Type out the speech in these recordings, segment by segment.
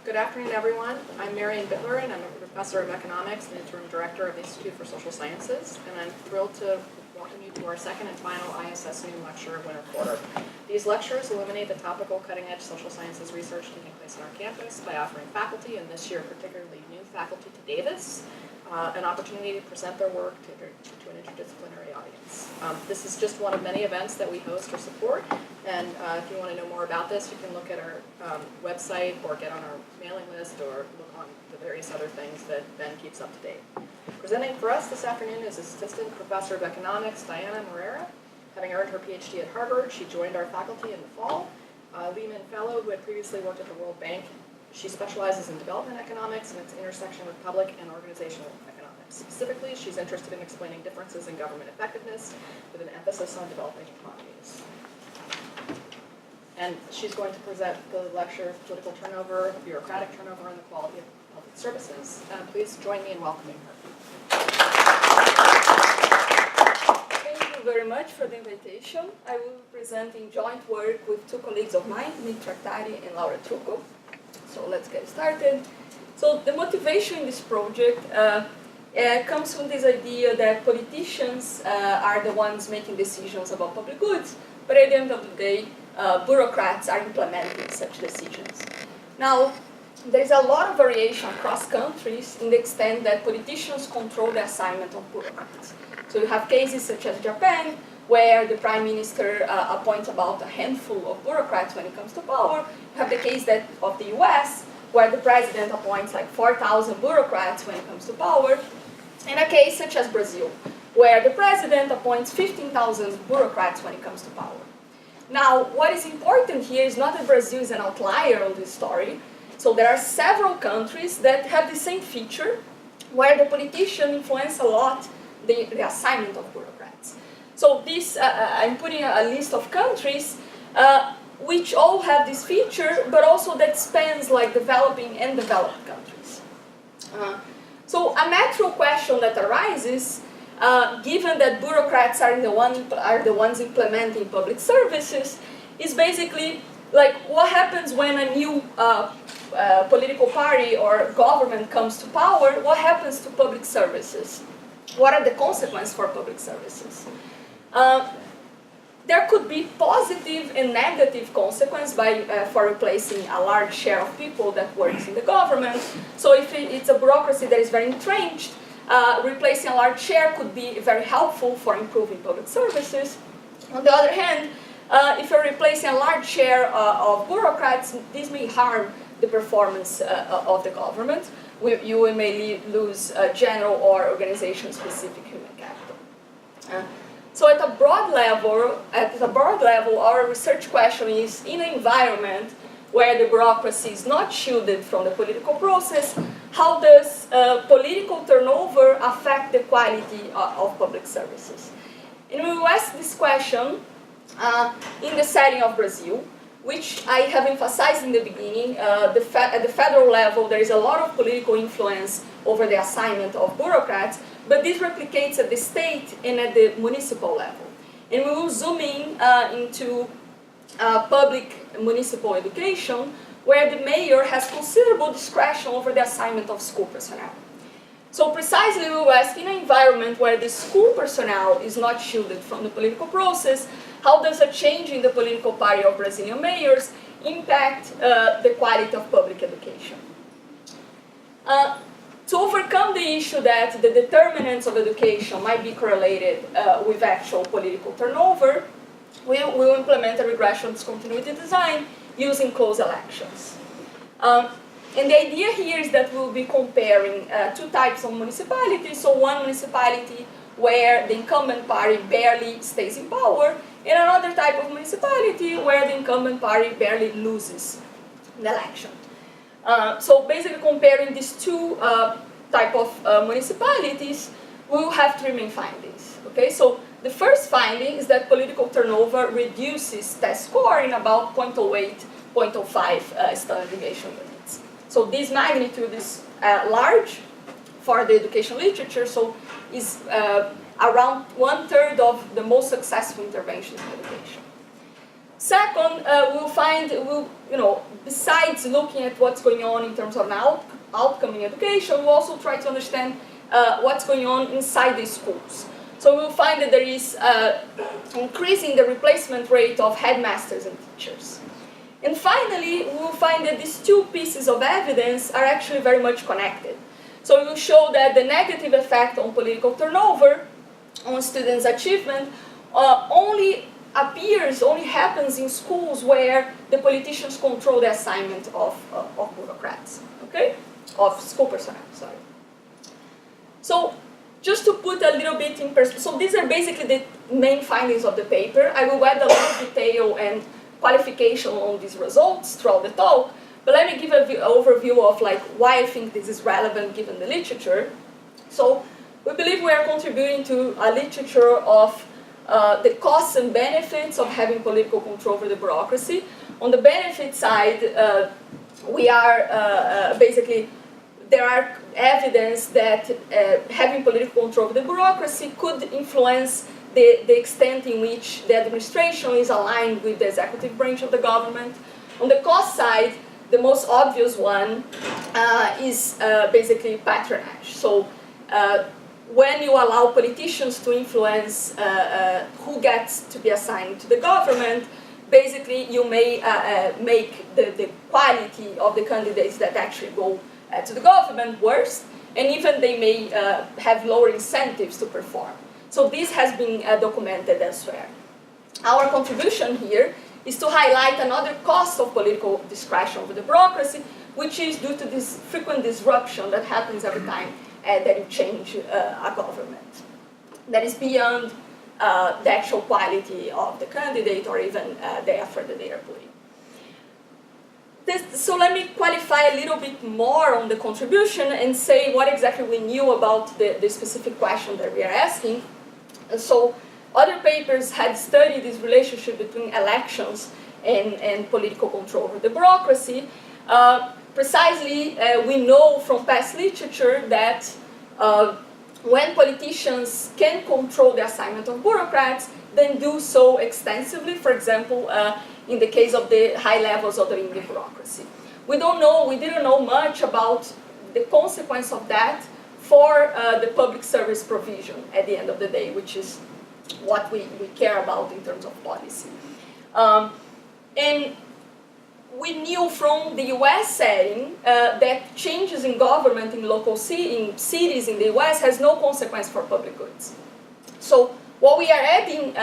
Good afternoon, everyone. I'm Marian Bittler, and I'm a professor of economics and interim director of the Institute for Social Sciences, and I'm thrilled to welcome you to our second and final ISS Noon lecture winter quarter. These lectures illuminate the topical cutting-edge social sciences research taking place on our campus by offering faculty, and this year particularly new faculty to Davis, an opportunity to present their work to an interdisciplinary audience. This is just one of many events that we host or support, and if you want to know more about this, you can look at our website or get on our mailing list or look on the various other things that Ben keeps up to date. Presenting for us this afternoon is Assistant Professor of Economics, Diana Moreira. Having earned her PhD at Harvard, she joined our faculty in the fall. Lehman Fellow, who had previously worked at the World Bank. She specializes in development economics and its intersection with public and organizational economics. Specifically, she's interested in explaining differences in government effectiveness with an emphasis on developing economies. And she's going to present the lecture, Political Turnover, Bureaucratic Turnover, and the Quality of Public Services. Please join me in welcoming her. Thank you very much for the invitation. I will be presenting joint work with two colleagues of mine, Nick Tractari and Laura Trucco. So let's get started. So the motivation in this project comes from this idea that politicians are the ones making decisions about public goods, but at the end of the day, bureaucrats are implementing such decisions. Now, there's a lot of variation across countries in the extent that politicians control the assignment of bureaucrats. So you have cases such as Japan, where the prime minister appoints about a handful of bureaucrats when it comes to power. You have the case of the US, where the president appoints like 4,000 bureaucrats when it comes to power. And a case such as Brazil, where the president appoints 15,000 bureaucrats when it comes to power. Now, what is important here is not that Brazil is an outlier on this story. So there are several countries that have the same feature, where the politician influence a lot the assignment of bureaucrats. So this, I'm putting a list of countries which all have this feature, but also that spans like developing and developed countries. So a natural question that arises, given that bureaucrats are the ones implementing public services, is basically like what happens when a new political party or government comes to power? What happens to public services? What are the consequences for public services? There could be positive and negative consequences for replacing a large share of people that works in the government. So if it's a bureaucracy that is very entrenched, replacing a large share could be very helpful for improving public services. On the other hand, if you're replacing a large share of bureaucrats, this may harm the performance of the government. You may lose general or organization-specific human capital. So at a broad level, our research question is, in an environment where the bureaucracy is not shielded from the political process, how does political turnover affect the quality of public services? And we will ask this question in the setting of Brazil, which I have emphasized in the beginning. At the federal level, there is a lot of political influence over the assignment of bureaucrats, but this replicates at the state and at the municipal level. And we will zoom in into public municipal education, where the mayor has considerable discretion over the assignment of school personnel. So precisely we will ask, in an environment where the school personnel is not shielded from the political process, how does a change in the political party of Brazilian mayors impact the quality of public education? To overcome the issue that the determinants of education might be correlated with actual political turnover, we will implement a regression discontinuity design using close elections. And the idea here is that we'll be comparing two types of municipalities. So one municipality where the incumbent party barely stays in power, and another type of municipality where the incumbent party barely loses the election. So basically comparing these two type of municipalities, we will have three main findings. Okay, so the first finding is that political turnover reduces test score in about 0.08, 0.05 standard deviation units. So this magnitude is large for the education literature, so is around 1/3 of the most successful interventions in education. Second, we'll find, besides looking at what's going on in terms of an outcome in education, we also try to understand what's going on inside the schools. So we'll find that there is increasing the replacement rate of headmasters and teachers. And finally, we'll find that these two pieces of evidence are actually very much connected. So we will show that the negative effect on political turnover, on students' achievement, only happens in schools where the politicians control the assignment of bureaucrats, okay? Of school personnel, sorry. So just to put a little bit in perspective, so these are basically the main findings of the paper. I will add a lot of detail and qualification on these results throughout the talk, but let me give an overview of like why I think this is relevant given the literature. So we believe we are contributing to a literature of the costs and benefits of having political control over the bureaucracy. On the benefit side, we are basically, there are evidence that having political control over the bureaucracy could influence the extent in which the administration is aligned with the executive branch of the government. On the cost side, the most obvious one is basically patronage. So when you allow politicians to influence who gets to be assigned to the government, basically you may make the quality of the candidates that actually go to the government worse, and even they may have lower incentives to perform. So this has been documented elsewhere. Our contribution here is to highlight another cost of political discretion over the bureaucracy, which is due to this frequent disruption that happens every time that you change a government. That is beyond the actual quality of the candidate or even the effort that they are putting. So let me qualify a little bit more on the contribution and say what exactly we knew about the specific question that we are asking. And so other papers had studied this relationship between elections and political control over the bureaucracy. Precisely, we know from past literature that when politicians can control the assignment of bureaucrats, then do so extensively, for example, in the case of the high levels of the Indian bureaucracy. We didn't know much about the consequence of that for the public service provision at the end of the day, which is what we care about in terms of policy. And we knew from the US setting that changes in government in local cities in the US has no consequence for public goods. So what we are adding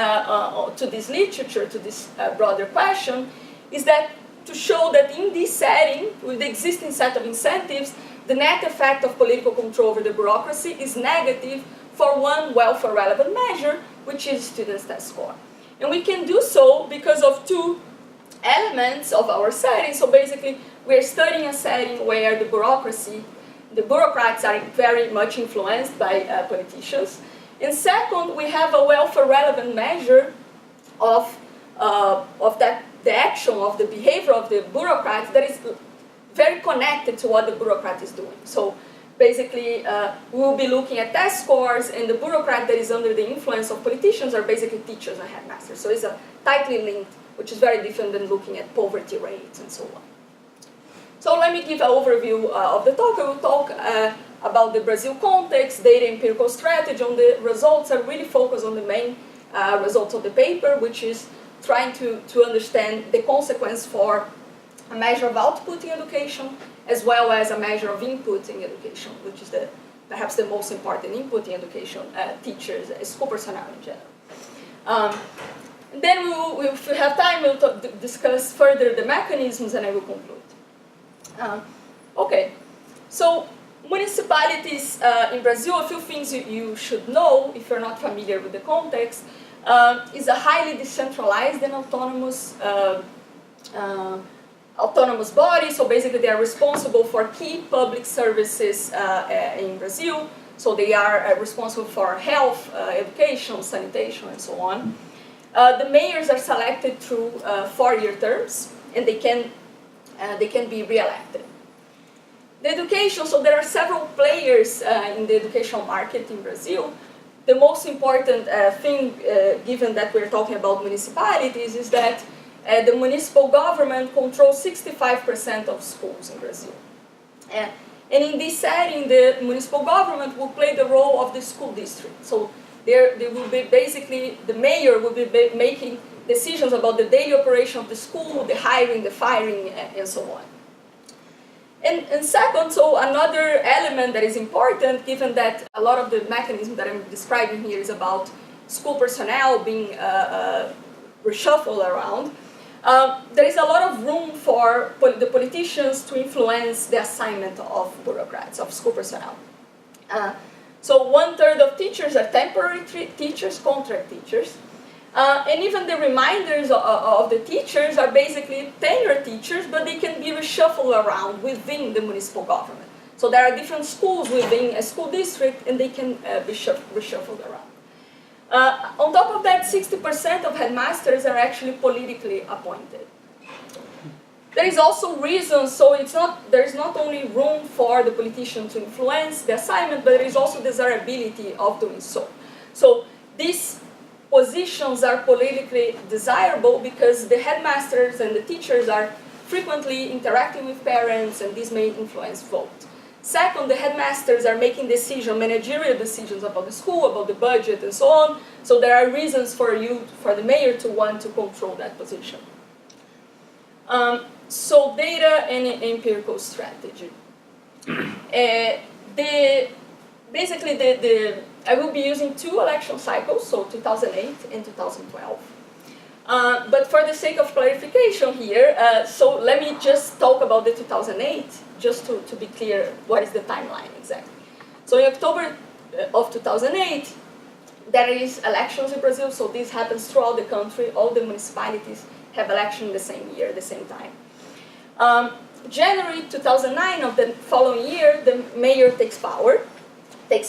to this literature, to this broader question, is that to show that in this setting, with the existing set of incentives, the net effect of political control over the bureaucracy is negative for one welfare-relevant measure, which is students' test score. And we can do so because of two elements of our setting. So basically, we're studying a setting where the bureaucrats are very much influenced by politicians. And second, we have a welfare-relevant measure of the action, of the behavior of the bureaucrats that is very connected to what the bureaucrat is doing. So basically, we will be looking at test scores, and the bureaucrat that is under the influence of politicians are basically teachers and headmasters. So it's a tightly linked, which is very different than looking at poverty rates and so on. So let me give an overview of the talk. I will talk about the Brazil context, data empirical strategy. On the results, I really focus on the main results of the paper, which is trying to understand the consequence for a measure of output in education, as well as a measure of input in education, which is perhaps the most important input in education, teachers, school personnel in general. And then if we have time, we'll discuss further the mechanisms, and I will conclude. Okay, so municipalities in Brazil, a few things you should know if you're not familiar with the context, is a highly decentralized and autonomous body. So basically they are responsible for key public services in Brazil. So they are responsible for health, education, sanitation, and so on. The mayors are selected through 4-year terms, and they can be re-elected. The education, so there are several players in the educational market in Brazil. The most important thing, given that we're talking about municipalities, is that the municipal government controls 65% of schools in Brazil. And in this setting, the municipal government will play the role of the school district. So there will be basically, the mayor will be making decisions about the daily operation of the school, the hiring, the firing, and so on. And second, so another element that is important, given that a lot of the mechanism that I'm describing here is about school personnel being reshuffled around, there is a lot of room for the politicians to influence the assignment of bureaucrats, of school personnel. So 1/3 of teachers are temporary teachers, contract teachers. And even the reminders of the teachers are basically tenured teachers, but they can be reshuffled around within the municipal government. So there are different schools within a school district, and they can be reshuffled around. On top of that, 60% of headmasters are actually politically appointed. There is also reasons, so there is not only room for the politician to influence the assignment, but there is also desirability of doing so. So these positions are politically desirable because the headmasters and the teachers are frequently interacting with parents, and this may influence vote. Second, the headmasters are making managerial decisions about the school, about the budget, and so on. So there are reasons for the mayor to want to control that position. So data and empirical strategy. I will be using 2 election cycles, so 2008 and 2012. But for the sake of clarification here, so let me just talk about the 2008, just to be clear what is the timeline exactly. So in October of 2008, there is elections in Brazil, so this happens throughout the country. All the municipalities have elections the same year, the same time. January 2009 of the following year, the mayor takes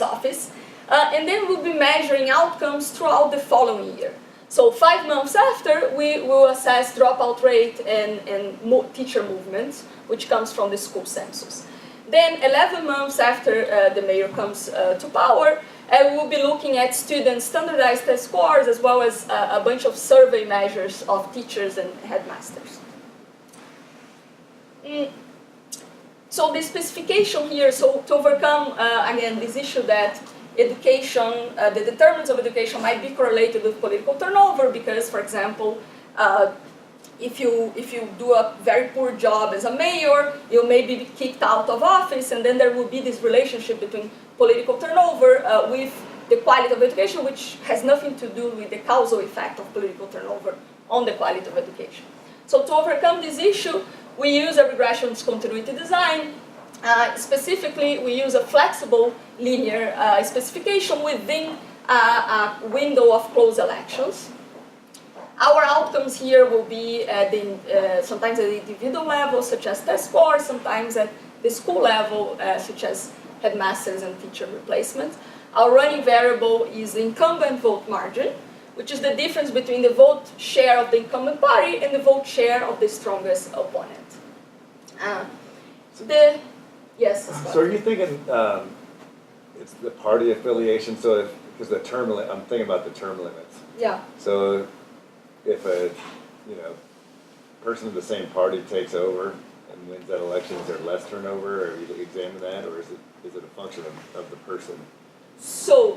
office, and then we'll be measuring outcomes throughout the following year. So 5 months after, we will assess dropout rate and teacher movements, which comes from the school census. Then 11 months after the mayor comes to power, we'll be looking at student standardized test scores, as well as a bunch of survey measures of teachers and headmasters. So the specification here, so to overcome, again, this issue that education, the determinants of education might be correlated with political turnover, because, for example, if you do a very poor job as a mayor, you may be kicked out of office, and then there will be this relationship between political turnover with the quality of education, which has nothing to do with the causal effect of political turnover on the quality of education. So to overcome this issue, we use a regression discontinuity design. Specifically, we use a flexible linear specification within a window of closed elections. Our outcomes here will be sometimes at the individual level, such as test scores, sometimes at the school level, such as headmasters and teacher replacement. Our running variable is the incumbent vote margin, which is the difference between the vote share of the incumbent party and the vote share of the strongest opponent. Yes. So are you thinking it's the party affiliation? So because the term limit, I'm thinking about the term limits. Yeah. So if a person of the same party takes over and wins that election, is there less turnover, or you examine that, or is it a function of the person? So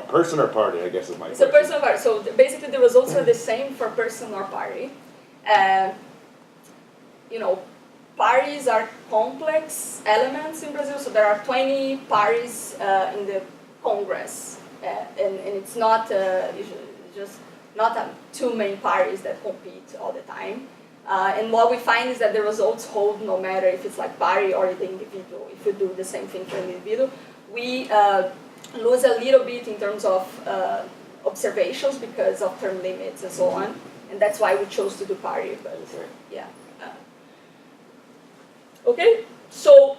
person or party, I guess is my question. It's a person or party. So basically, the results are the same for person or party. Parties are complex elements in Brazil, so there are 20 parties in the Congress, and it's not just not two main parties that compete all the time. And what we find is that the results hold no matter if it's like party or the individual. If you do the same thing for an individual, we lose a little bit in terms of observations because of term limits and so on, and that's why we chose to do party. But yeah. Okay, so,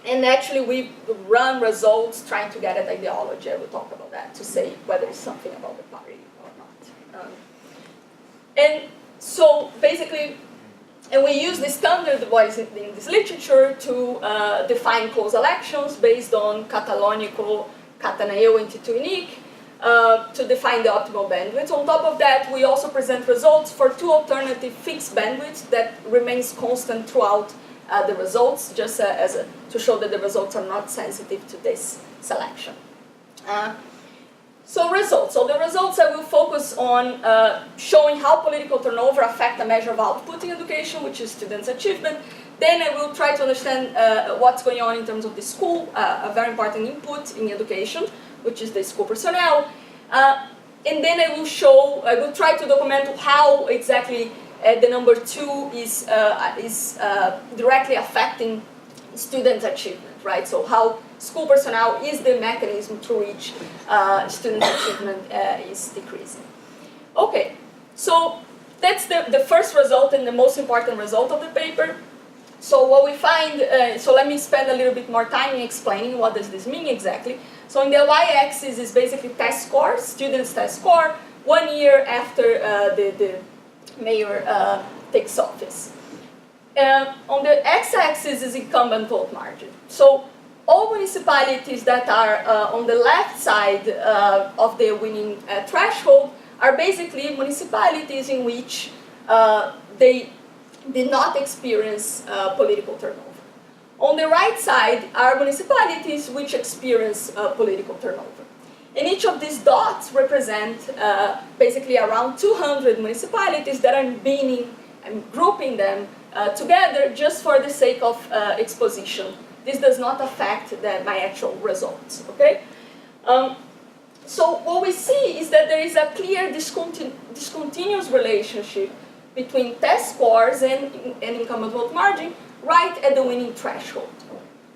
and actually we run results trying to get at ideology. I will talk about that to say whether it's something about the party or not. And so basically, and we use the standard what is in this literature to define closed elections based on Catalonico, Catanaeo, Intituinique. to define the optimal bandwidth. On top of that, we also present results for two alternative fixed bandwidths that remains constant throughout the results, just to show that the results are not sensitive to this selection. So results. So the results I will focus on showing how political turnover affect a measure of output in education, which is students' achievement. Then I will try to understand what's going on in terms of the school, a very important input in education, which is the school personnel. And then I will try to document how exactly the number 2 is directly affecting students' achievement, right? So how school personnel is the mechanism through which student achievement is decreasing. Okay, so that's the first result and the most important result of the paper. So what we find, so let me spend a little bit more time in explaining what does this mean exactly. So in the y-axis is basically test scores, students' test score, 1 year after the mayor takes office. On the x-axis is incumbent vote margin. So all municipalities that are on the left side of the winning threshold are basically municipalities in which they did not experience political turnover. On the right side are municipalities which experience political turnover. And each of these dots represent basically around 200 municipalities that I'm grouping them together just for the sake of exposition. This does not affect my actual results, okay? So what we see is that there is a clear discontinuous relationship between test scores and incumbent vote margin right at the winning threshold.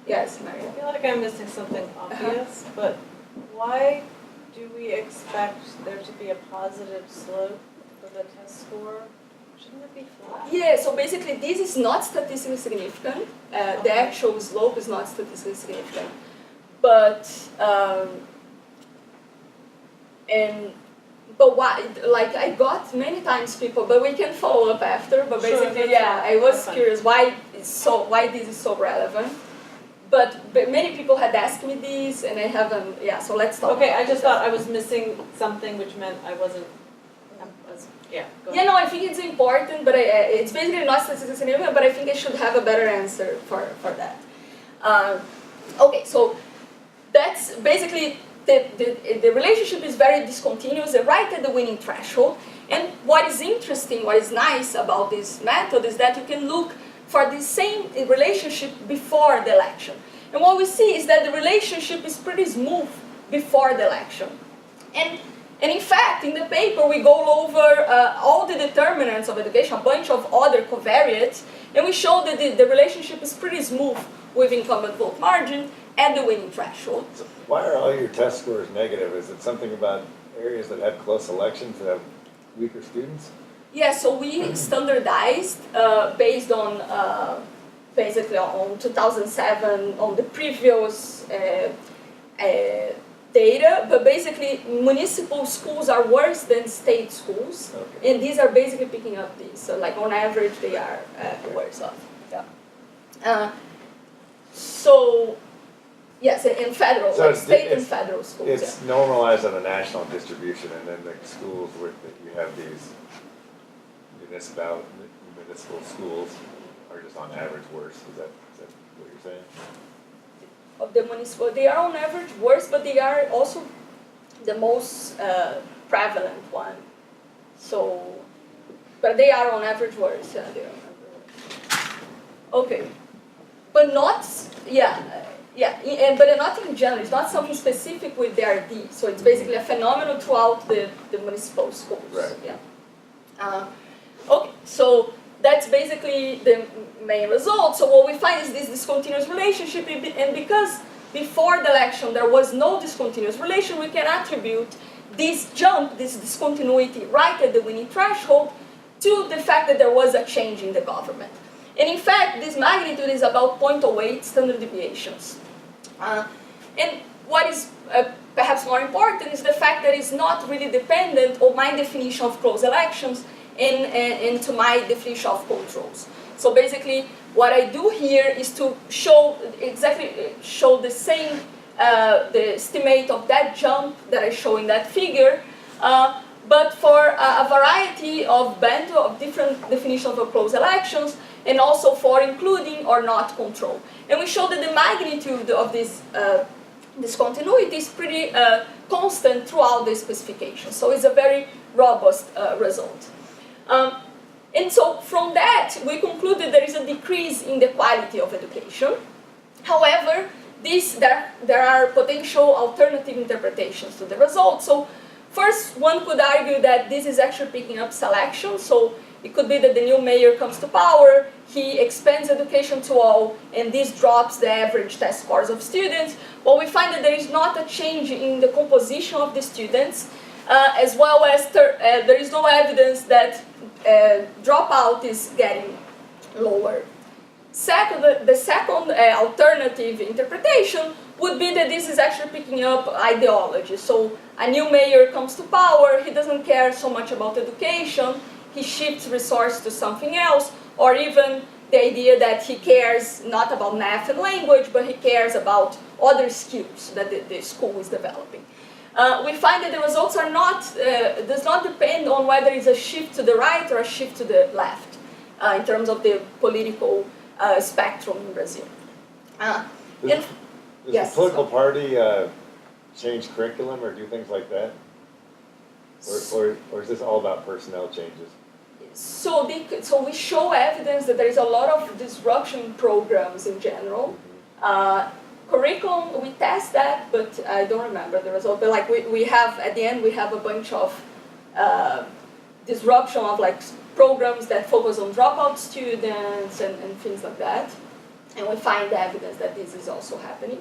Yes, Maria? I feel like I'm missing something obvious, but why do we expect there to be a positive slope for the test score? Shouldn't it be flat? Yeah, so basically this is not statistically significant. The actual slope is not statistically significant. But, why, like I got many times people, but we can follow up after, but basically, yeah, I was curious why this is so relevant. But many people had asked me this, and I haven't, yeah, so let's talk. Okay, I just thought I was missing something, which meant I wasn't, yeah. Yeah, no, I think it's important, but it's basically not statistically significant, but I think I should have a better answer for that. Okay, so that's basically, the relationship is very discontinuous, right at the winning threshold. And what is interesting, what is nice about this method is that you can look for the same relationship before the election. And what we see is that the relationship is pretty smooth before the election. And in fact, in the paper, we go over all the determinants of education, a bunch of other covariates, and we show that the relationship is pretty smooth with incumbent vote margin at the winning threshold. So why are all your test scores negative? Is it something about areas that have close elections that have weaker students? Yeah, so we standardized based on basically on 2007 on the previous data, but basically municipal schools are worse than state schools, okay. And these are basically picking up these. So like on average, they are worse off. Yeah. So yes, in federal, so like state and federal schools. It's normalized on a national distribution, and then the schools where you have these municipal schools are just on average worse. Is that what you're saying? Of the municipal, they are on average worse, but they are also the most prevalent one. So, but they are on average worse. Yeah, they are on average worse. Okay, but not but not in general. It's not something specific with the RD. So it's basically a phenomenon throughout the municipal schools. Right. Yeah. Okay, so that's basically the main result. So what we find is this discontinuous relationship, and because before the election there was no discontinuous relation, we can attribute this jump, this discontinuity right at the winning threshold to the fact that there was a change in the government. And in fact, this magnitude is about 0.08 standard deviations. And what is perhaps more important is the fact that it's not really dependent on my definition of close elections and to my definition of controls. So basically, what I do here is to show the same the estimate of that jump that I show in that figure, but for a variety of different definitions of close elections, and also for including or not control. And we show that the magnitude of this discontinuity is pretty constant throughout the specification. So it's a very robust result. And so from that, we concluded there is a decrease in the quality of education. However, there are potential alternative interpretations to the result. So first, one could argue that this is actually picking up selection. So it could be that the new mayor comes to power, he expands education to all, and this drops the average test scores of students. Well, we find that there is not a change in the composition of the students, as well as there is no evidence that dropout is getting lower. The second alternative interpretation would be that this is actually picking up ideology. So a new mayor comes to power, he doesn't care so much about education, he shifts resources to something else, or even the idea that he cares not about math and language, but he cares about other skills that the school is developing. We find that the results are does not depend on whether it's a shift to the right or a shift to the left in terms of the political spectrum in Brazil. Does yes, the political party change curriculum or do things like that? Or is this all about personnel changes? So we show evidence that there is a lot of disruption programs in general. Curriculum, we test that, but I don't remember the result. But like we have, at the end, we have a bunch of disruption of like programs that focus on dropout students and things like that. And we find evidence that this is also happening.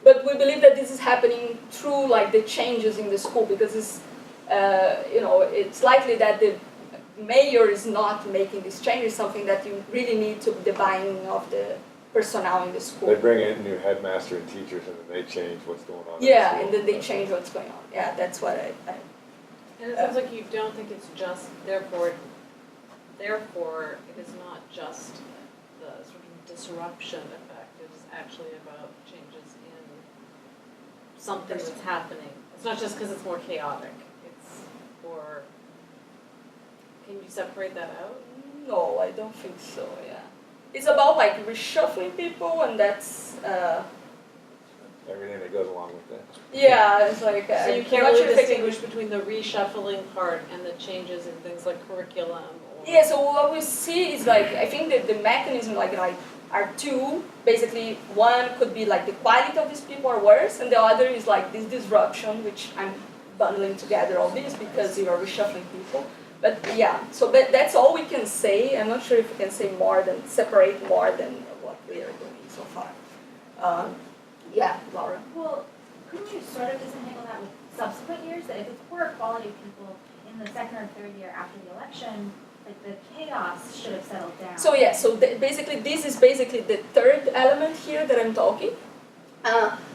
But we believe that this is happening through like the changes in the school, because it's, it's likely that the mayor is not making this change. It's something that you really need to the buy-in of the personnel in the school. They bring in new headmaster and teachers and then they change what's going on. Yeah, and then they change what's going on. Yeah, that's what I And it sounds like you don't think it's just, therefore it is not just the sort of disruption effect, it is actually about changes in something that's happening. It's not just because it's more chaotic, it's for, can you separate that out? No, I don't think so, yeah. It's about like reshuffling people, and that's Everything that goes along with that. yeah, it's like So you I'm can't not really sure if I can- distinguish between the reshuffling part and the changes in things like curriculum or... Yeah, so what we see is like, I think that the mechanism like are two. Basically, one could be like the quality of these people are worse, and the other is like this disruption, which I'm bundling together all this because you are reshuffling people. But yeah, so that's all we can say. I'm not sure if we can say separate more than what we are doing so far. Yeah, Laura. Well, couldn't you sort of disentangle that with subsequent years? That if it's poorer quality people in the second or third year after the election, like the chaos should have settled down. So yeah, so basically this is basically the third element here that I'm talking.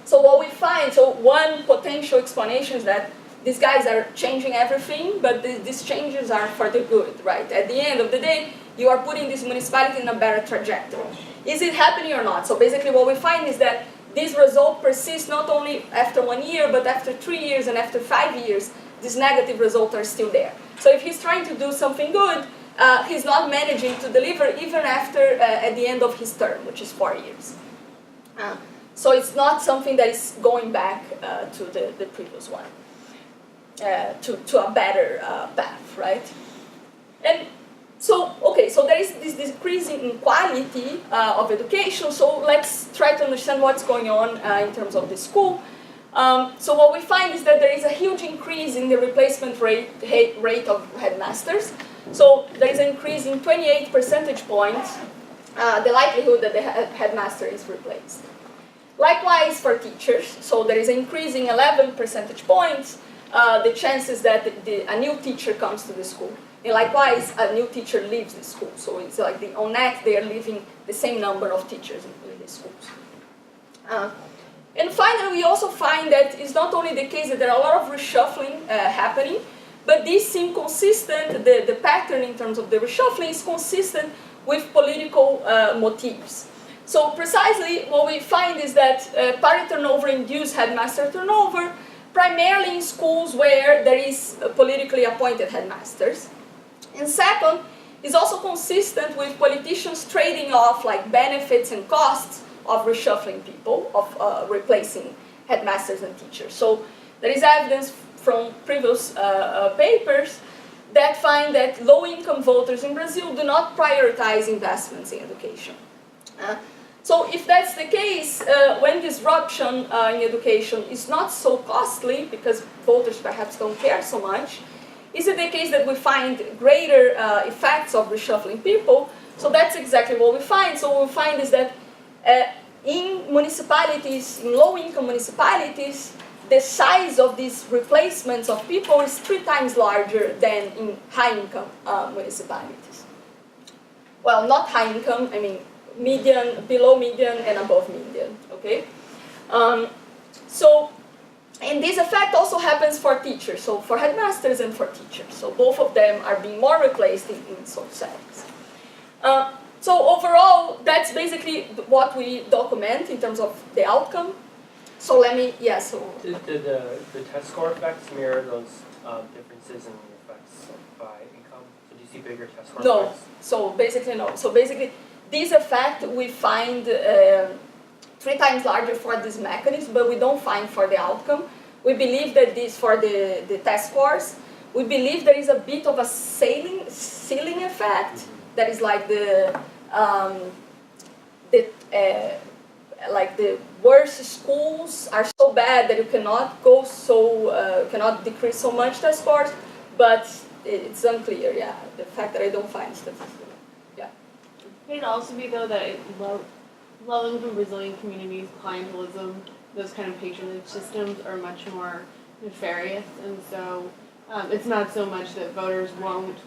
So what we find, so one potential explanation is that these guys are changing everything, but these changes are for the good, right? At the end of the day, you are putting this municipality in a better trajectory. Is it happening or not? So basically what we find is that this result persists not only after 1 year, but after 3 years and after 5 years, these negative results are still there. So if he's trying to do something good, he's not managing to deliver even after at the end of his term, which is 4 years. So it's not something that is going back to the previous one. To a better path, right? And so, okay, so there is this decrease in quality of education, so let's try to understand what's going on in terms of the school. So what we find is that there is a huge increase in the replacement rate of headmasters. So there is an increase in 28 percentage points, the likelihood that the headmaster is replaced. Likewise for teachers, so there is an increase in 11 percentage points, the chances that a new teacher comes to the school. And likewise, a new teacher leaves the school. So it's like on net, they are leaving the same number of teachers in the schools. And finally, we also find that it's not only the case that there are a lot of reshuffling happening, but these seem consistent, the pattern in terms of the reshuffling is consistent with political motives. So precisely what we find is that party turnover induced headmaster turnover, primarily in schools where there is politically appointed headmasters. And second, is also consistent with politicians trading off like benefits and costs of reshuffling people, of replacing headmasters and teachers. So there is evidence from previous papers that find that low-income voters in Brazil do not prioritize investments in education. So if that's the case, when disruption in education is not so costly, because voters perhaps don't care so much, is it the case that we find greater effects of reshuffling people? So that's exactly what we find. So what we find is that in municipalities, in low-income municipalities, the size of these replacements of people is 3 times larger than in high-income municipalities. Well, not high-income, I mean median, below median, and above median, okay? And this effect also happens for teachers, so for headmasters and for teachers. So both of them are being more replaced in such settings. So overall, that's basically what we document in terms of the outcome. So let me, Did the test score effects mirror those differences in effects by income? So do you see bigger test score No, effects? so basically no. So basically, this effect we find 3 times larger for this mechanism, but we don't find for the outcome. We believe that this, for the test scores, we believe there is a bit of a ceiling effect that is like the worst schools are so bad that you cannot go cannot decrease so much test scores, but it's unclear, yeah, the fact that I don't find statistics. Yeah. Could it also be, though, that low-income Brazilian communities, clientelism, those kind of patronage systems are much more nefarious, and so it's not so much that voters won't,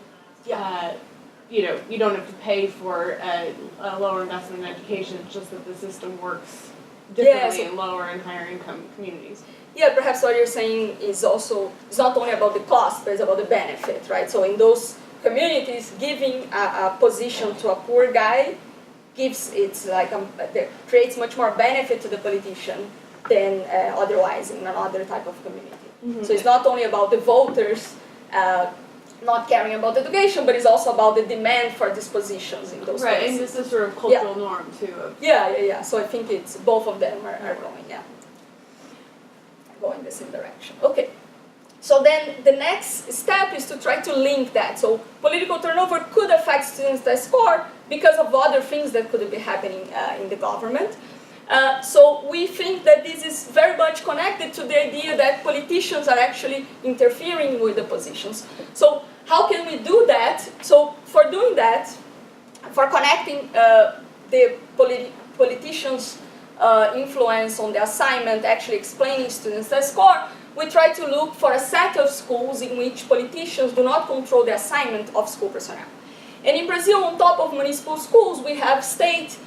you don't have to pay for a lower investment in education, it's just that the system works differently in lower and higher income communities. Yeah, perhaps what you're saying is also, it's not only about the cost, but it's about the benefit, right? So in those communities, giving a position to a poor guy creates much more benefit to the politician than otherwise in another type of community. Mm-hmm. So it's not only about the voters not caring about education, but it's also about the demand for these positions in those places. Right, and this is sort of cultural norm too. Yeah. So I think it's both of them are going the same direction. Okay. So then the next step is to try to link that. So political turnover could affect students' test score because of other things that could be happening in the government. So we think that this is very much connected to the idea that politicians are actually interfering with the positions. So how can we do that? So for doing that, for connecting the politicians' influence on the assignment, actually explaining students' test score, we try to look for a set of schools in which politicians do not control the assignment of school personnel. And in Brazil, on top of municipal schools, we have state,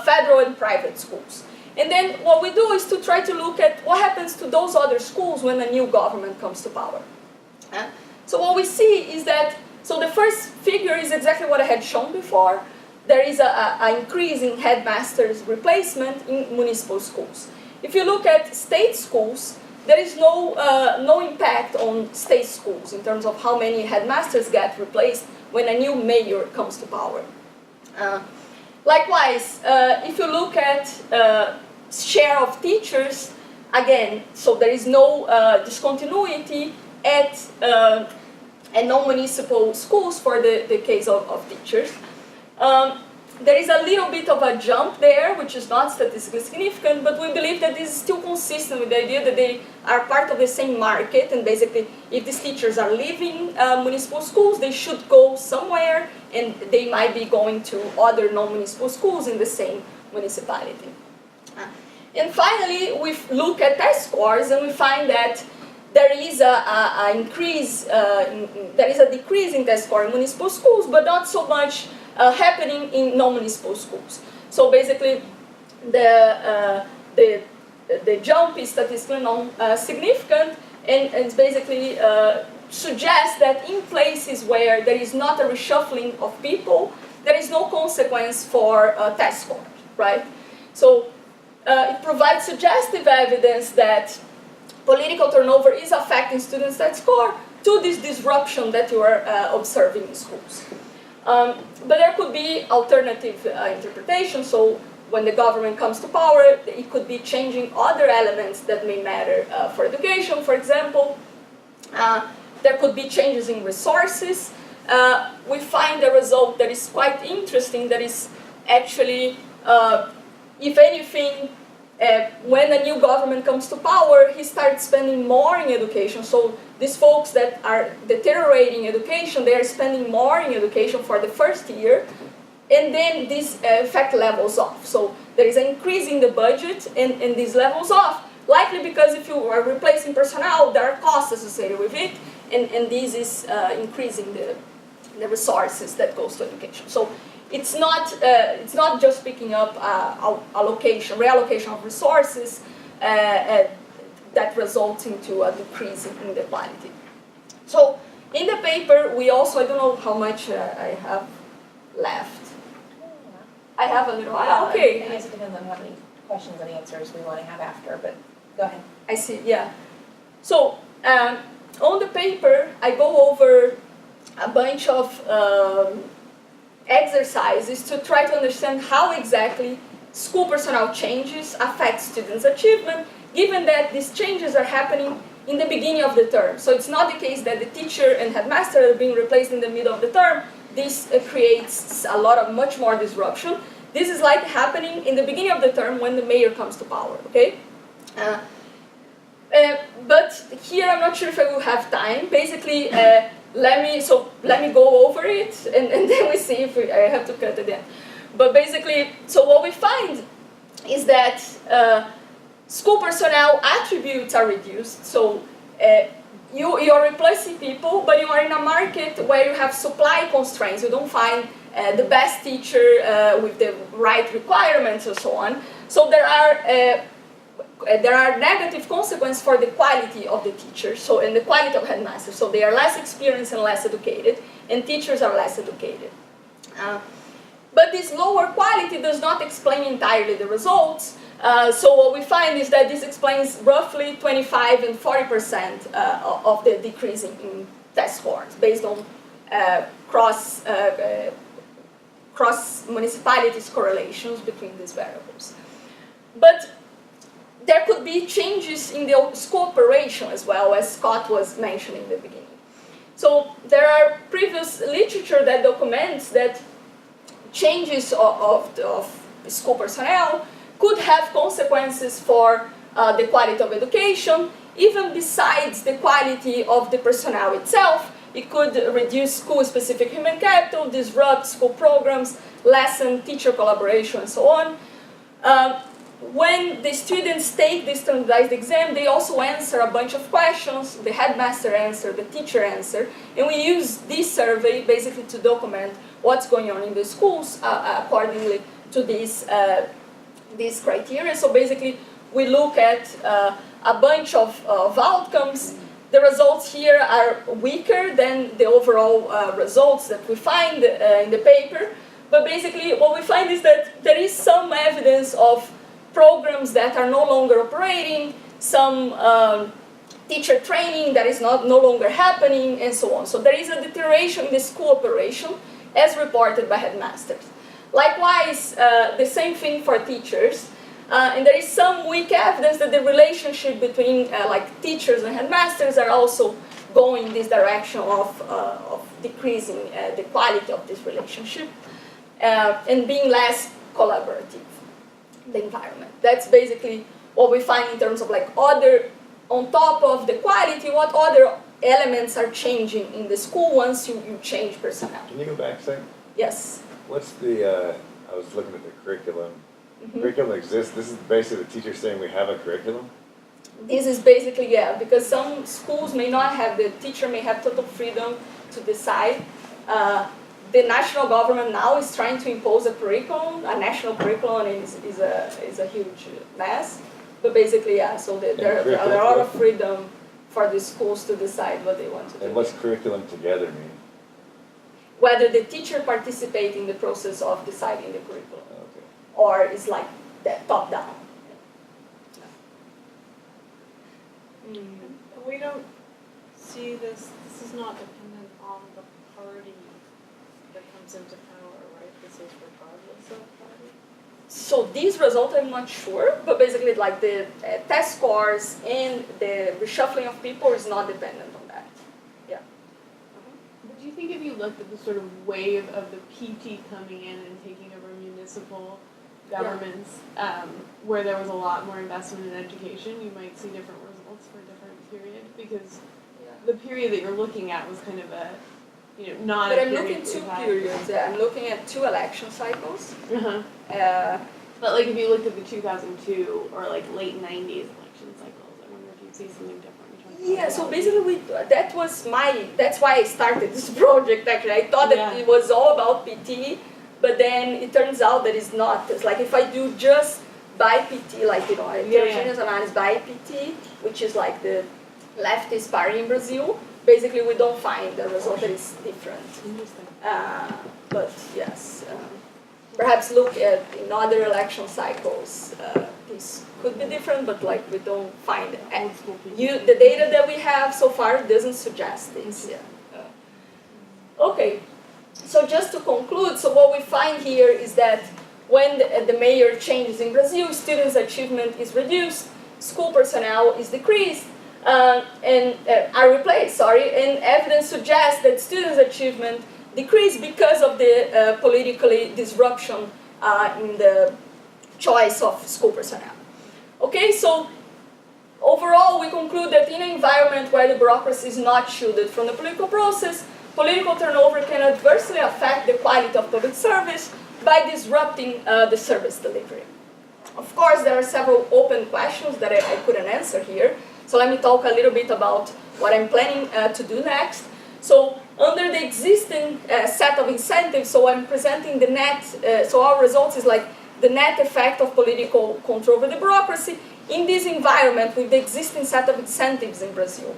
federal, and private schools. And then what we do is to try to look at what happens to those other schools when a new government comes to power. So what we see is that, so the first figure is exactly what I had shown before. There is an increase in headmasters' replacement in municipal schools. If you look at state schools, there is no impact on state schools in terms of how many headmasters get replaced when a new mayor comes to power. Likewise, if you look at share of teachers, again, so there is no discontinuity at non-municipal schools for the case of teachers. There is a little bit of a jump there, which is not statistically significant, but we believe that this is still consistent with the idea that they are part of the same market, and basically, if these teachers are leaving municipal schools, they should go somewhere, and they might be going to other non-municipal schools in the same municipality. And finally, we look at test scores, and we find that there is a decrease in test score in municipal schools, but not so much happening in non-municipal schools. So basically, the jump is statistically non-significant, and it's basically suggests that in places where there is not a reshuffling of people, there is no consequence for test scores. right? So it provides suggestive evidence that political turnover is affecting students' test score to this disruption that you are observing in schools. But there could be alternative interpretations. So when the government comes to power, it could be changing other elements that may matter for education. For example, there could be changes in resources. We find a result that is quite interesting, that is actually, if anything, when a new government comes to power, he starts spending more in education. So these folks that are deteriorating education, they are spending more in education for the first year, and then this effect levels off. So there is an increase in the budget, and this levels off, likely because if you are replacing personnel, there are costs associated with it, and this is increasing the resources that goes to education. So it's not just picking up reallocation of resources that results into a decrease in the quality. So in the paper, we also, I don't know how much I have left. I have a little while, okay. I guess it depends on how many questions and answers we want to have after, but go ahead. I see, yeah. So on the paper, I go over a bunch of exercises to try to understand how exactly school personnel changes affect students' achievement, given that these changes are happening in the beginning of the term. So it's not the case that the teacher and headmaster are being replaced in the middle of the term. This creates much more disruption. This is like happening in the beginning of the term when the mayor comes to power, okay? But here I'm not sure if I will have time. Basically, let me go over it, and then we see if I have to cut it in. But basically, so what we find is that school personnel attributes are reduced. So you are replacing people, but you are in a market where you have supply constraints. You don't find the best teacher with the right requirements and so on. So there are negative consequences for the quality of the teachers, so and the quality of headmasters. So they are less experienced and less educated, and teachers are less educated. But this lower quality does not explain entirely the results. So what we find is that this explains roughly 25 and 40% of the decrease in test scores based on cross municipalities correlations between these variables. But there could be changes in the school operation as well, as Scott was mentioning in the beginning. So there are previous literature that documents that changes of school personnel could have consequences for the quality of education, even besides the quality of the personnel itself. It could reduce school-specific human capital, disrupt school programs, lessen teacher collaboration, and so on. When the students take the standardized exam, they also answer a bunch of questions. The headmaster answer, the teacher answer, and we use this survey basically to document what's going on in the schools accordingly to these criteria. So basically, we look at a bunch of outcomes. The results here are weaker than the overall results that we find in the paper. But basically, what we find is that there is some evidence of programs that are no longer operating, some teacher training that is no longer happening, and so on. So there is a deterioration in the school operation as reported by headmasters. Likewise, the same thing for teachers. And there is some weak evidence that the relationship between teachers and headmasters are also going in this direction of decreasing the quality of this relationship and being less collaborative, the environment. That's basically what we find in terms of on top of the quality, what other elements are changing in the school once you change personnel. Can you go back a second? Yes. What's the, I was looking at the curriculum. Mm-hmm. Curriculum exists. This is basically the teacher saying we have a curriculum? This is basically, yeah, because some schools may not have, the teacher may have total freedom to decide. The national government now is trying to impose a curriculum, a national curriculum, and is a huge mess. But basically, yeah, so there are a lot of freedom for the schools to decide what they want to do. And what's curriculum together mean? Whether the teacher participates in the process of deciding the curriculum. Okay. or is like that top down. We don't see this is not dependent on the party that comes into power, right? This is regardless of party. So these results I'm not sure, but basically like the test scores and the reshuffling of people is not dependent on that. Yeah. But do you think if you looked at the sort of wave of the PT coming in and taking over municipal governments, where there was a lot more investment in education, you might see different results for a different period? Because the period that you're looking at was kind of a, not But a I'm period looking that two we had. periods. Yeah, I'm looking at 2 election cycles. Uh-huh. But like if you looked at the 2002 or like late 90s election cycles, I wonder if you'd see something different. Yeah, so basically that's why I started this project actually. I thought that it was all about PT, but then it turns out that it's not. It's like if I do just by PT, like, heterogeneous analysis by PT, which is like the leftist party in Brazil, basically we don't find the result that is different. Interesting. But yes, perhaps look at in other election cycles, this could be different, but like we don't find it. Old school PT. The data that we have so far doesn't suggest this. Yeah. Okay, so just to conclude, so what we find here is that when the mayor changes in Brazil, students' achievement is reduced, school personnel is decreased, and are replaced, and evidence suggests that students' achievement decreased because of the politically disruption in the choice of school personnel. Okay, so overall we conclude that in an environment where the bureaucracy is not shielded from the political process, political turnover can adversely affect the quality of public service by disrupting the service delivery. Of course, there are several open questions that I couldn't answer here, so let me talk a little bit about what I'm planning to do next. So under the existing set of incentives, so I'm presenting the net, so our results is like the net effect of political control over the bureaucracy in this environment with the existing set of incentives in Brazil.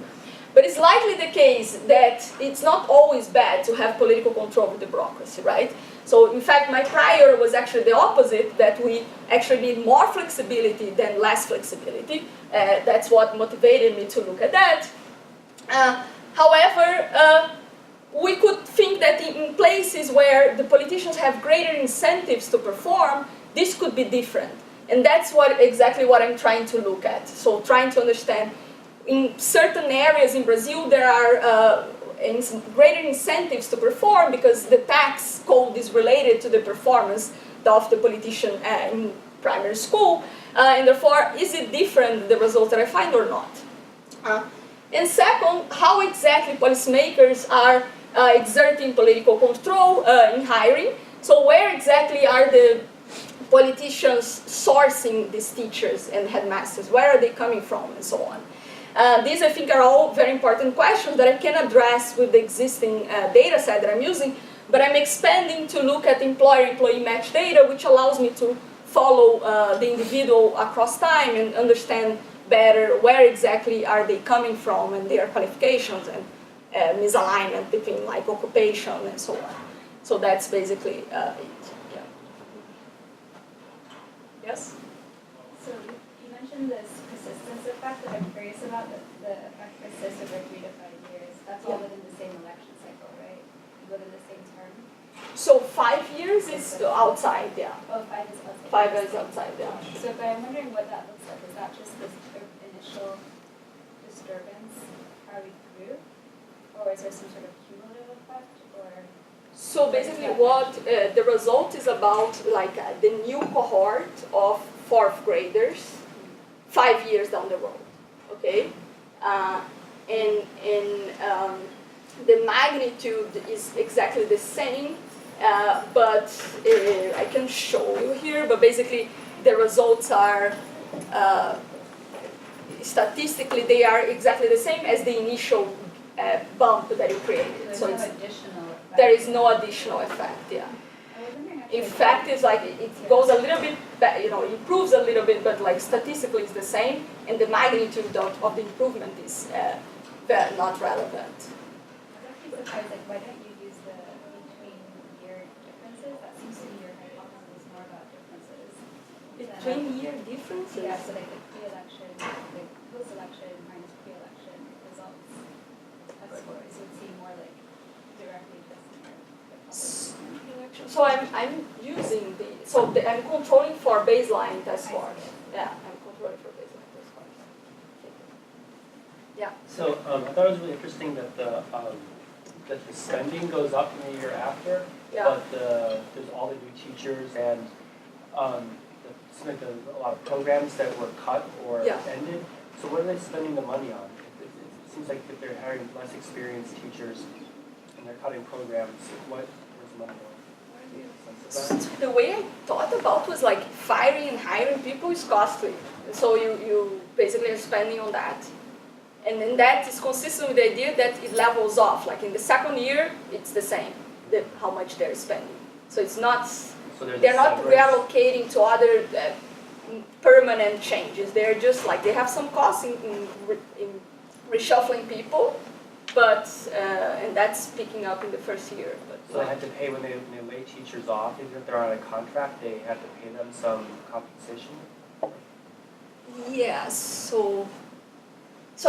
But it's likely the case that it's not always bad to have political control over the bureaucracy, right? So in fact, my prior was actually the opposite, that we actually need more flexibility than less flexibility. That's what motivated me to look at that. However, we could think that in places where the politicians have greater incentives to perform, this could be different. And that's exactly what I'm trying to look at. So trying to understand, in certain areas in Brazil, there are greater incentives to perform because the tax code is related to the performance of the politician in primary school. And therefore, is it different, the results that I find, or not? And second, how exactly policymakers are exerting political control in hiring. So where exactly are the politicians sourcing these teachers and headmasters? Where are they coming from, and so on? These, I think, are all very important questions that I can address with the existing data set that I'm using, but I'm expanding to look at employer-employee match data, which allows me to follow the individual across time and understand better where exactly are they coming from and their qualifications and misalignment between like occupation and so on. So that's basically it. Yeah. Yes? So you mentioned this persistence effect that I'm curious about, the effect persists over 3 to 5 years. That's all within the same election cycle, right? Within the same term? So 5 years is outside, yeah. Oh, 5 is outside. 5 is outside, yeah. So but I'm wondering what that looks like. Is that just this initial disturbance partly through? Or is there some sort of cumulative effect? Or So basically what the result is about, like the new cohort of 4th graders 5 years down the road, okay? The magnitude is exactly the same, but I can show you here, but basically the results are, statistically they are exactly the same as the initial bump that you created. so So there's it's, no additional effect? there is no additional effect, yeah. I was wondering actually In fact, it's like it goes a little bit, improves a little bit, but like statistically it's the same, and the magnitude of the improvement is not relevant. I was actually surprised, like, why don't you use the between year differences? That seems to be your hypothesis more about differences. that. 20-year differences? Yeah, so like the pre-election, the post-election minus pre-election results test scores would seem more like directly just near the public. So I'm using I'm controlling for baseline test scores. Yeah, I'm controlling for baseline test scores. Yeah. So I thought it was really interesting that the spending goes up in the year after, Yeah. but there's all the new teachers and it seems like there's a lot of programs that were cut or Yeah. ended. So what are they spending the money on? It seems like if they're hiring less experienced teachers and they're cutting programs, where's the money going? Do you have a sense of that? The way I thought about was like firing and hiring people is costly. So you basically are spending on that. And then that is consistent with the idea that it levels off. Like in the second year, it's the same, how much they're spending. So it's not, So there's they're a not severance. reallocating to other permanent changes. They're just like, they have some costs in reshuffling people, but, and that's picking up in the first year. But, So they have to pay when they lay teachers off, even if they're on a contract, they have to pay them some compensation? yeah, so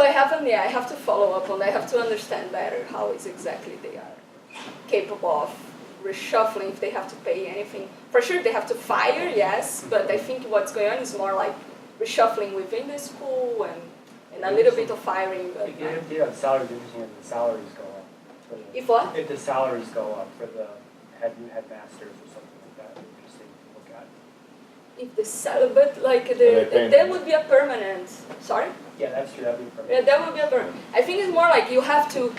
I have to follow up on that. I have to understand better how is exactly they are capable of reshuffling, if they have to pay anything. For sure they have to fire, yes, but I think what's going on is more like reshuffling within the school and a little bit of firing. But If they have salaries, interesting if the salaries go up. For the, if what? if the salaries go up for the headmasters or something like that, interesting to look at. If the celibate, like they paying that them? would be a permanent. Sorry? Yeah, that's true, that'd be Yeah, perfect. that would be a permanent. I think it's more like you have to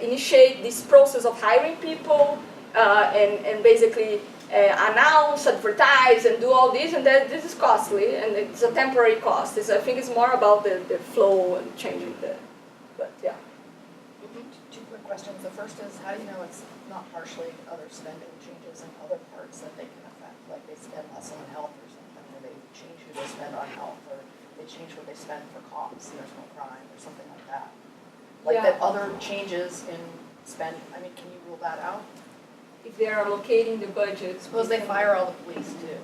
initiate this process of hiring people and basically announce, advertise, and do all this, and that this is costly, and it's a temporary cost. I think it's more about the flow and changing but yeah. Two quick questions. The first is, how do you know it's not partially other spending changes in other parts that they can affect? Like they spend less on health or something, or they change who they spend on health, or they change what they spend for cops and there's no crime, or something like that. Like Yeah. that other changes in spend, I mean, can you rule that out? If they are allocating the budget. Suppose they fire all the police too,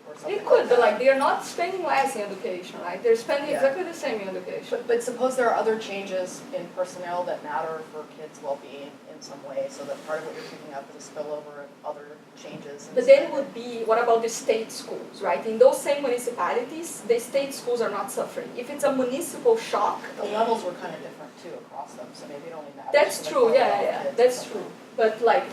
or something They could, but that. like they are not spending less in education, right? They're spending Yeah. exactly the same in education. But suppose there are other changes in personnel that matter for kids' well-being in some way, so that part of what you're picking up is a spillover of other changes. in But then it spending. would be, what about the state schools, right? In those same municipalities, the state schools are not suffering. If it's a municipal shock, The levels were kind of different too across them, so maybe it only matters. that's to the true, quality yeah, of yeah, kids or that's something. true. But like,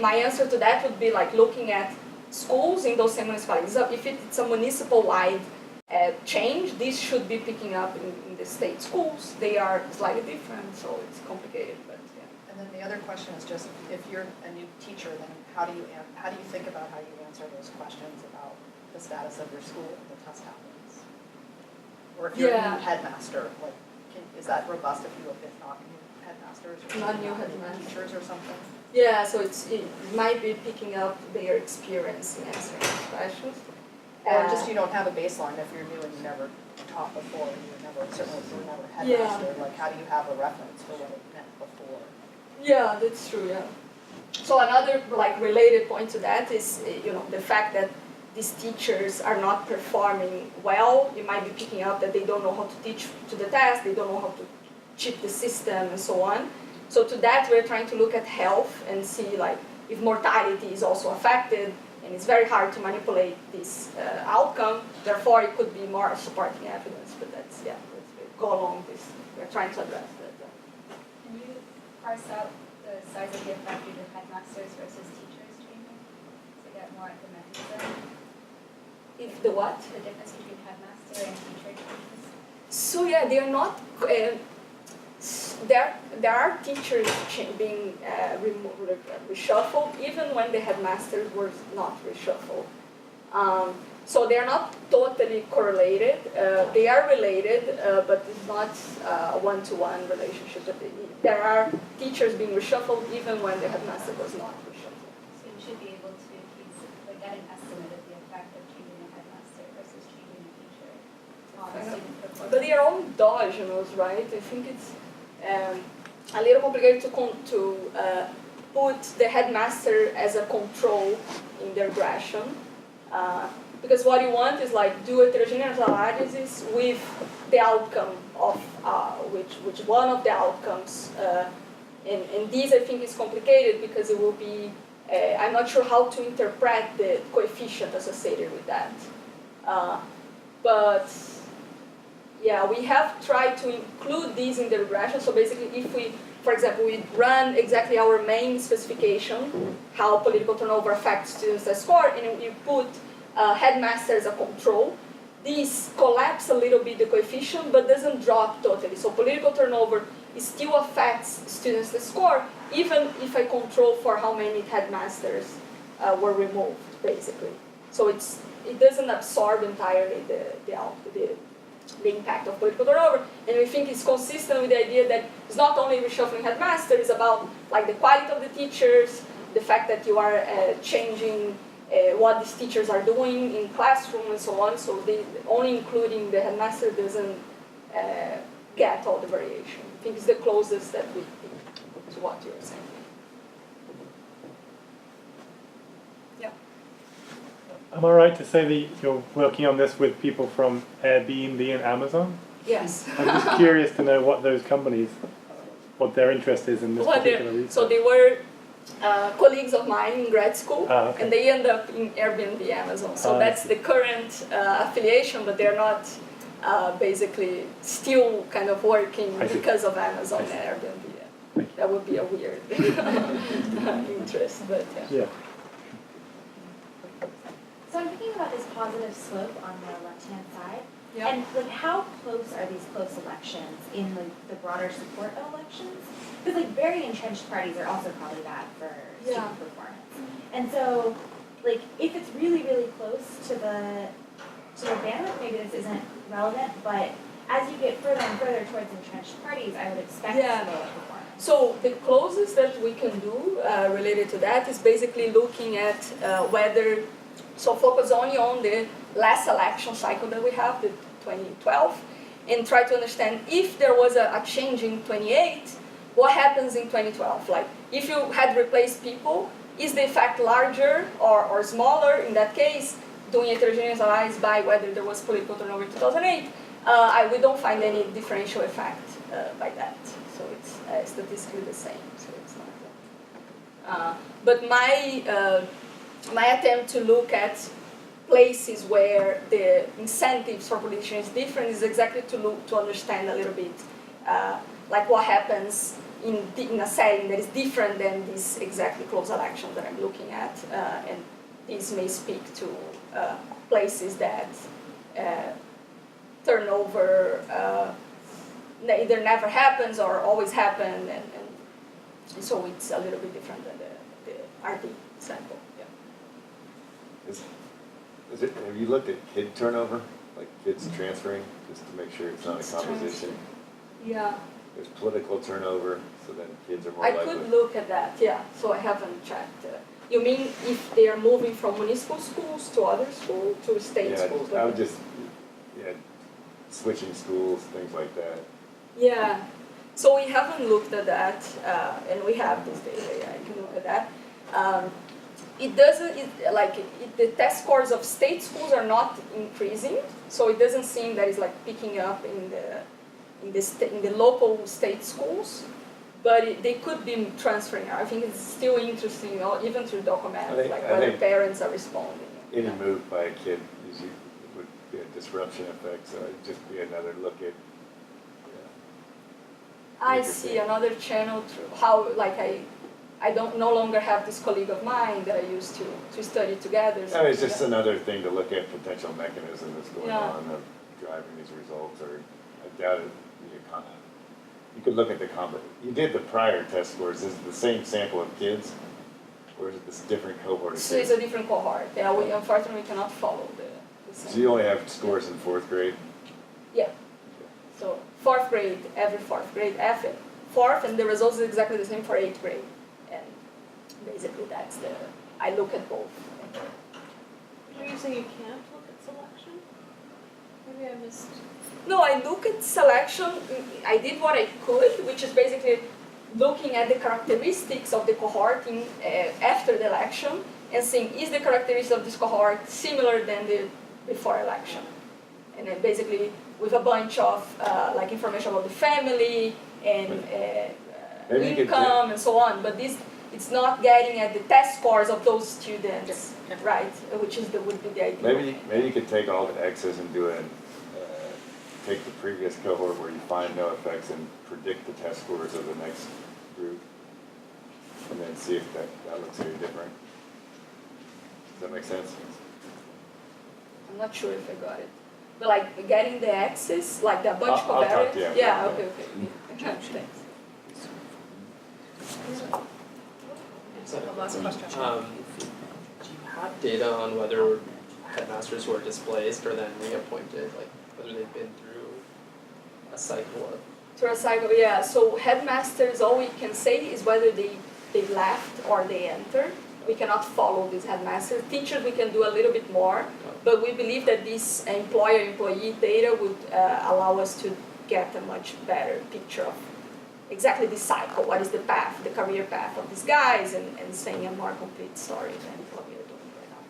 my answer to that would be like looking at schools in those same municipalities. If it's a municipal-wide change, this should be picking up in the state schools. They are slightly different, so it's complicated, but yeah. And then the other question is just, if you're a new teacher, then how do you think about how you answer those questions about the status of your school if the test happens? Or if you're a Yeah. new headmaster, like, is that robust if not new headmasters or Not new new headmasters. teachers or something? Yeah, so it might be picking up their experience in answering these questions. Or just you don't have a baseline if you're new and you never taught before, and certainly if you were never a headmaster, like how do you have a reference for what it meant before? Yeah, that's true, yeah. So another like related point to that is, the fact that these teachers are not performing well. You might be picking up that they don't know how to teach to the test, they don't know how to cheat the system and so on. So to that, we're trying to look at health and see like if mortality is also affected, and it's very hard to manipulate this outcome. Therefore, it could be more supporting evidence, but let's go along this. We're trying to address that. Can you parse out the size of the effect due to headmasters versus teachers changing to get more at the mechanism? If the what? The difference between headmaster and teacher changes? So yeah, they are not. There are teachers being reshuffled, even when the headmasters were not reshuffled. So they are not totally correlated. They are related, but it's not a one-to-one relationship. But there are teachers being reshuffled even when the headmaster was not reshuffled. So you should be able to get an estimate of the effect of changing a headmaster versus changing a teacher on student performance. But they are all endogenous, right? I think it's a little complicated to put the headmaster as a control in the regression. because what you want is like do a heterogeneous analysis with the outcome of which one of the outcomes. And this I think is complicated because it will be, I'm not sure how to interpret the coefficient associated with that. But yeah, we have tried to include these in the regression. So basically if we, for example, we run exactly our main specification, how political turnover affects students' test score, and we put headmaster as a control. This collapses a little bit the coefficient, but doesn't drop totally. So political turnover still affects students' test score, even if I control for how many headmasters were removed, basically. So it doesn't absorb entirely the impact of political turnover, and we think it's consistent with the idea that it's not only reshuffling headmaster, it's about like the quality of the teachers, the fact that you are changing what these teachers are doing in classroom and so on. So only including the headmaster doesn't get all the variation. I think it's the closest that we think to what you're saying. Yeah. Am I right to say that you're working on this with people from Airbnb and Amazon? Yes. I'm just curious to know what those companies, what their interest is in this particular research. So they were colleagues of mine in grad school, okay. and they end up in Airbnb, Amazon. So that's the current affiliation, but they're not basically still kind of working because of Amazon and Airbnb. Yeah. That would be a weird interest, but yeah. Yeah. So I'm thinking about this positive slope on the left-hand side. Yeah. And like how close are these close elections in the broader support of elections? Because like very entrenched parties are also probably bad for student performance. And so like if it's really, really close to the bandwidth, maybe this isn't relevant, but as you get further and further towards entrenched parties, I would expect lower performance. So the closest that we can do related to that is basically looking at whether, so focus only on the last election cycle that we have, the 2012, and try to understand if there was a change in 28, what happens in 2012? Like, if you had replaced people, is the effect larger or smaller? In that case, doing heterogeneous analysis by whether there was political turnover in 2008, we don't find any differential effect by that. So it's statistically the same. So it's not. But my attempt to look at places where the incentives for politicians is different is exactly to understand a little bit like what happens in a setting that is different than this exactly close election that I'm looking at, and this may speak to places that turnover either never happens or always happen, and so it's a little bit different than the RD sample. Yeah. Have you looked at kid turnover, like kids transferring, just to make sure it's not a composition? Yeah. There's political turnover, so then kids are more I likely. could look at that, yeah. So I haven't checked. You mean if they are moving from municipal schools to other schools, to state schools? I would just, switching schools, things like that. Yeah. So we haven't looked at that, and we have this data. Yeah, I can look at that. It doesn't, the test scores of state schools are not increasing, so it doesn't seem that it's like picking up in the local state schools, but they could be transferring. I think it's still interesting, even through documents, whether parents are responding. Any move by a kid usually would be a disruption effect, so it'd just be another look at. I see another channel through how, I don't no longer have this colleague of mine that I used to study together. So It's just another thing to look at, potential mechanism that's going on of driving these results, or I doubt it. You could look at you did the prior test scores. Is it the same sample of kids, or is it this different cohort of So kids? it's a different cohort. Yeah, we unfortunately cannot follow the same. So you only have scores in 4th grade? Yeah. So 4th grade, every 4th grade, fourth, and the results is exactly the same for 8th grade. And basically that's I look at both. Are you saying you can't look at selection? Maybe I missed. No, I look at selection. I did what I could, which is basically looking at the characteristics of the cohort after the election and seeing is the characteristics of this cohort similar than the before election. And then basically with a bunch of like information about the family and Maybe you could do- income and so on, but this it's not getting at the test scores of those students, right? Which is would be the idea. Maybe you could take all the X's and do take the previous cohort where you find no effects and predict the test scores of the next group, and then see if that looks any different. Does that make sense? I'm not sure if I got it. But like getting the axis, like the bunch I'll talk covariance. to you after. Yeah, okay. Thanks. Last question. Do you have data on whether headmasters who are displaced or then reappointed, like whether they've been through a cycle of? Through a cycle, yeah. So headmasters, all we can say is whether they left or they entered. We cannot follow these headmasters. Teachers, we can do a little bit more, but we believe that this employer-employee data would allow us to get a much better picture of exactly the cycle. What is the path, the career path of these guys, and saying a more complete story than what we are doing right now.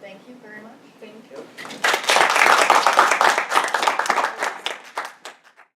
Thank you very much. Thank you.